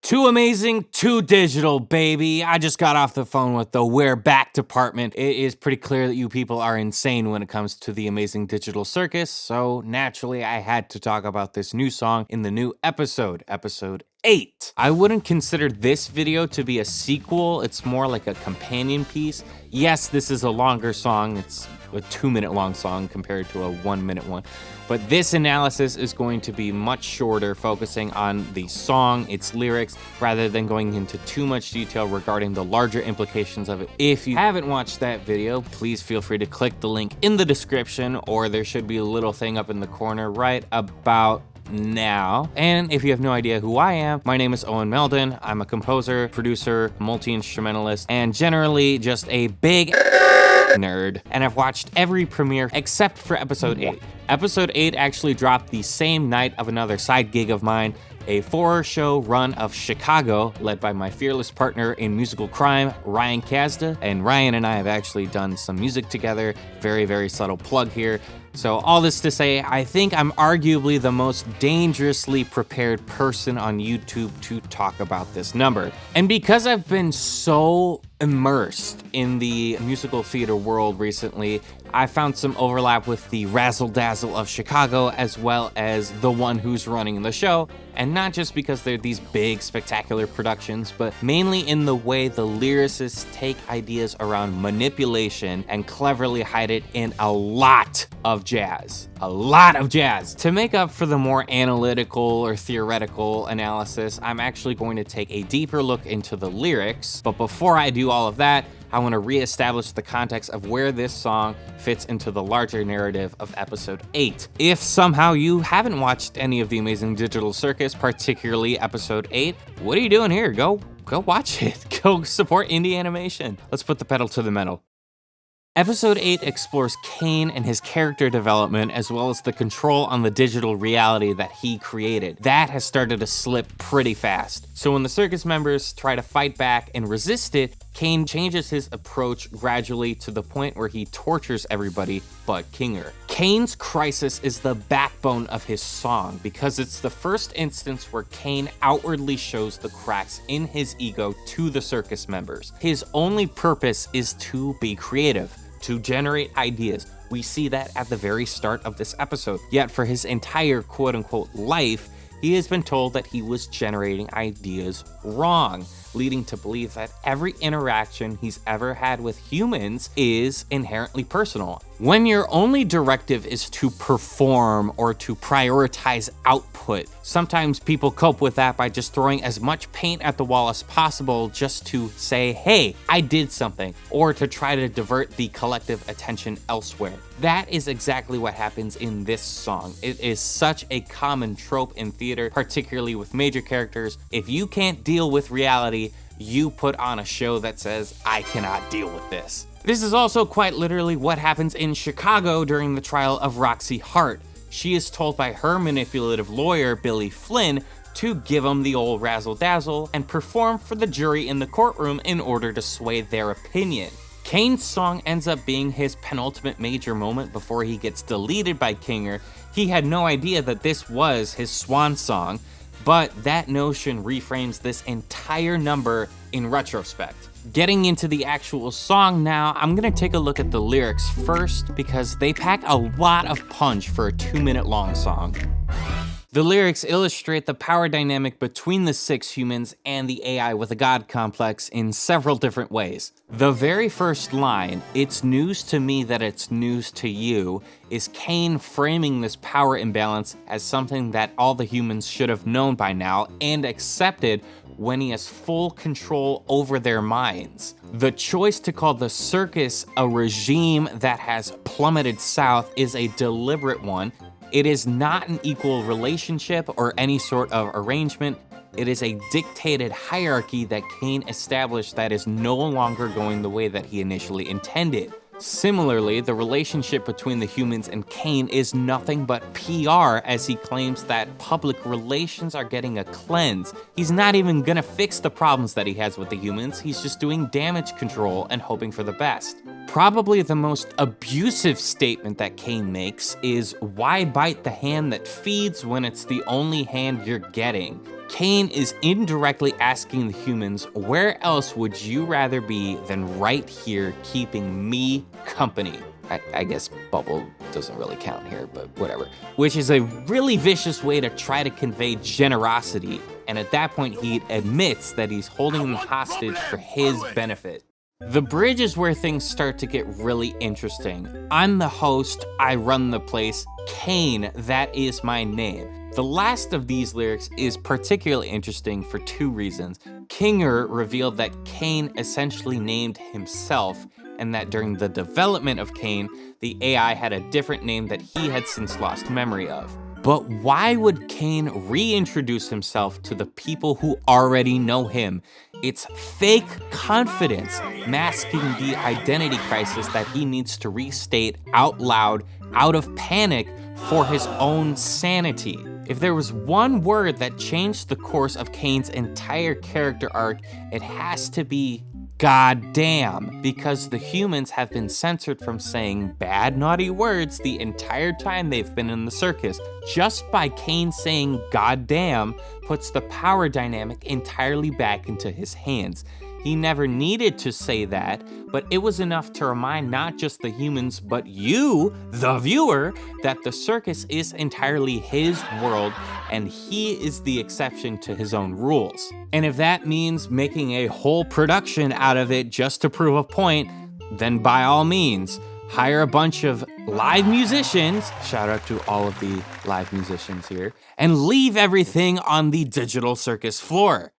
Too amazing, too digital, baby. I just got off the phone with the We're Back department. It is pretty clear that you people are insane when it comes to the Amazing Digital Circus, so naturally I had to talk about this new song in the new episode 8. I wouldn't consider this video to be a sequel, it's more like a companion piece. Yes, this is a longer song, it's a 2-minute long song compared to a 1-minute one. But this analysis is going to be much shorter, focusing on the song, its lyrics, rather than going into too much detail regarding the larger implications of it. If you haven't watched that video, please feel free to click the link in the description, or there should be a little thing up in the corner right about now. And if you have no idea who I am, my name is Owen Meldon. I'm a composer, producer, multi-instrumentalist, and generally just a big nerd, and I've watched every premiere except for episode 8. Episode 8 actually dropped the same night of another side gig of mine, a 4-show run of Chicago, led by my fearless partner in musical crime, Ryan Kazda. And Ryan and I have actually done some music together. Very, very subtle plug here. So all this to say, I think I'm arguably the most dangerously prepared person on YouTube to talk about this number. And because I've been so immersed in the musical theater world recently, I found some overlap with the razzle dazzle of Chicago as well as the one who's running the show. And not just because they're these big, spectacular productions, but mainly in the way the lyricists take ideas around manipulation and cleverly hide it in a lot of jazz. A lot of jazz. To make up for the more analytical or theoretical analysis, I'm actually going to take a deeper look into the lyrics. But before I do all of that, I want to reestablish the context of where this song fits into the larger narrative of episode 8. If somehow you haven't watched any of the Amazing Digital Circus, particularly episode 8, what are you doing here? Go watch it. Go support indie animation. Let's put the pedal to the metal. Episode 8 explores Caine and his character development, as well as the control on the digital reality that he created. That has started to slip pretty fast. So when the circus members try to fight back and resist it, Caine changes his approach gradually to the point where he tortures everybody but Kinger. Caine's crisis is the backbone of his song because it's the first instance where Caine outwardly shows the cracks in his ego to the circus members. His only purpose is to be creative, to generate ideas. We see that at the very start of this episode. Yet for his entire quote-unquote life, he has been told that he was generating ideas wrong, leading to believe that every interaction he's ever had with humans is inherently personal. When your only directive is to perform or to prioritize output, sometimes people cope with that by just throwing as much paint at the wall as possible just to say, hey, I did something, or to try to divert the collective attention elsewhere. That is exactly what happens in this song. It is such a common trope in theater, particularly with major characters. If you can't deal with reality, you put on a show that says, I cannot deal with this. This is also quite literally what happens in Chicago during the trial of Roxy Hart. She is told by her manipulative lawyer, Billy Flynn, to give him the old razzle-dazzle and perform for the jury in the courtroom in order to sway their opinion. Caine's song ends up being his penultimate major moment before he gets deleted by Kinger. He had no idea that this was his swan song, but that notion reframes this entire number in retrospect. Getting into the actual song now, I'm gonna take a look at the lyrics first because they pack a lot of punch for a 2-minute long song. The lyrics illustrate the power dynamic between the 6 humans and the AI with a god complex in several different ways. The very first line, "It's news to me that it's news to you," is Caine framing this power imbalance as something that all the humans should have known by now and accepted when he has full control over their minds. The choice to call the circus a regime that has plummeted south is a deliberate one. It is not an equal relationship or any sort of arrangement. It is a dictated hierarchy that Caine established that is no longer going the way that he initially intended. Similarly, the relationship between the humans and Caine is nothing but PR, as he claims that public relations are getting a cleanse. He's not even gonna fix the problems that he has with the humans, he's just doing damage control and hoping for the best. Probably the most abusive statement that Caine makes is, why bite the hand that feeds when it's the only hand you're getting? Caine is indirectly asking the humans, where else would you rather be than right here keeping me company? I guess bubble doesn't really count here, but whatever. Which is a really vicious way to try to convey generosity. And at that point, he admits that he's holding them hostage for his benefit. The bridge is where things start to get really interesting. I'm the host, I run the place. Caine, that is my name. The last of these lyrics is particularly interesting for two reasons. Kinger revealed that Caine essentially named himself, and that during the development of Caine, the AI had a different name that he had since lost memory of. But why would Caine reintroduce himself to the people who already know him? It's fake confidence, masking the identity crisis that he needs to restate out loud, out of panic, for his own sanity. If there was one word that changed the course of Caine's entire character arc, it has to be goddamn, because the humans have been censored from saying bad, naughty words the entire time they've been in the circus. Just by Caine saying goddamn puts the power dynamic entirely back into his hands. He never needed to say that, but it was enough to remind not just the humans, but you, the viewer, that the circus is entirely his world and he is the exception to his own rules. And if that means making a whole production out of it just to prove a point, then by all means, hire a bunch of live musicians, shout out to all of the live musicians here, and leave everything on the digital circus floor.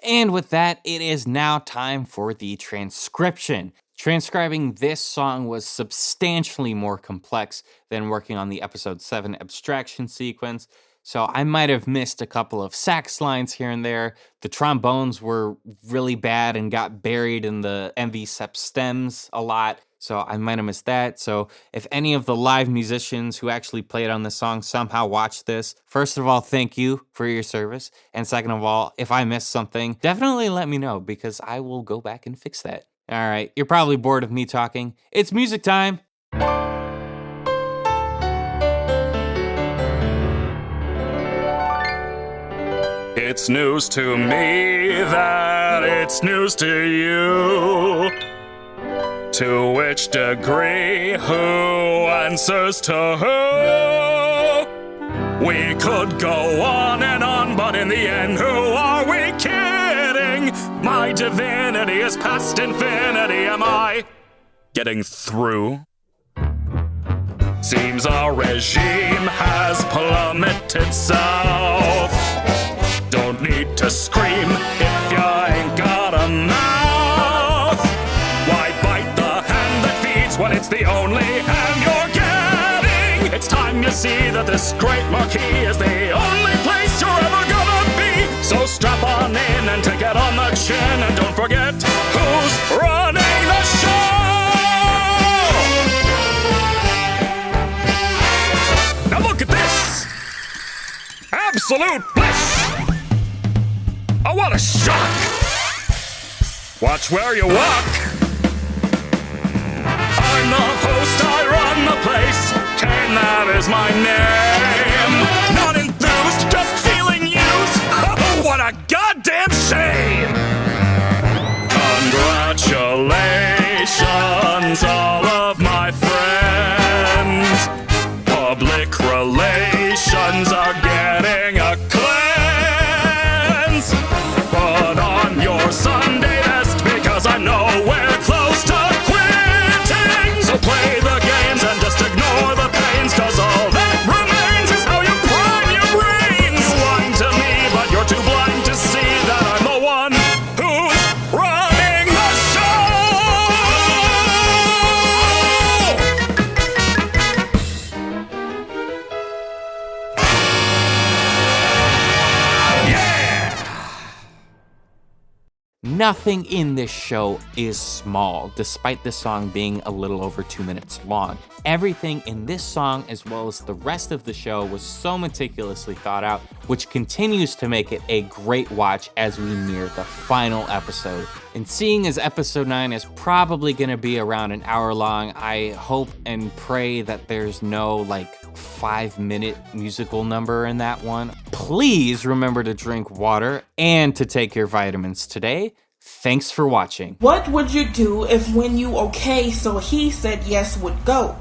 And with that, it is now time for the transcription. Transcribing this song was substantially more complex than working on the episode 7 abstraction sequence, so I might have missed a couple of sax lines here and there. The trombones were really bad and got buried in the MV sep stems a lot, so I might have missed that. So if any of the live musicians who actually played on this song somehow watch this, first of all, thank you for your service. And second of all, if I missed something, definitely let me know because I will go back and fix that. All right, you're probably bored of me talking. It's music time. It's news to me that it's news to you. To which degree, who answers to who? We could go on and on, but in the end, who are we kidding? My divinity is past infinity, am I getting through? Seems our regime has plummeted south. Don't need to scream if you ain't got a mouth. Why bite the hand that feeds when it's the only hand you're getting? It's time you see that this great marquee is the only place you're ever gonna be. So strap on in and take it on the chin, and don't forget who's running the show. Now look at this. Absolute bliss. Oh, what a shock! Watch where you walk. I'm the host, I run the place. Caine, that is my name. Not enthused, just feeling used. Oh, what a goddamn shame! Congratulations, all of my friends. Public relations are getting a cleanse. Put on your Sunday best because I'm nowhere close to quitting. So play the games and just ignore the pains, cause all that remains is how you prime your brain. You whine to me, but you're too blind to see that I'm the one who's running the Nothing in this show is small, despite the song being a little over 2 minutes long. Everything in this song, as well as the rest of the show, was so meticulously thought out, which continues to make it a great watch as we near the final episode. And seeing as episode 9 is probably gonna be around an hour long, I hope and pray that there's no like 5-minute musical number in that one. Please remember to drink water and to take your vitamins today. Thanks for watching. What would you do if when you okay so he said yes would go?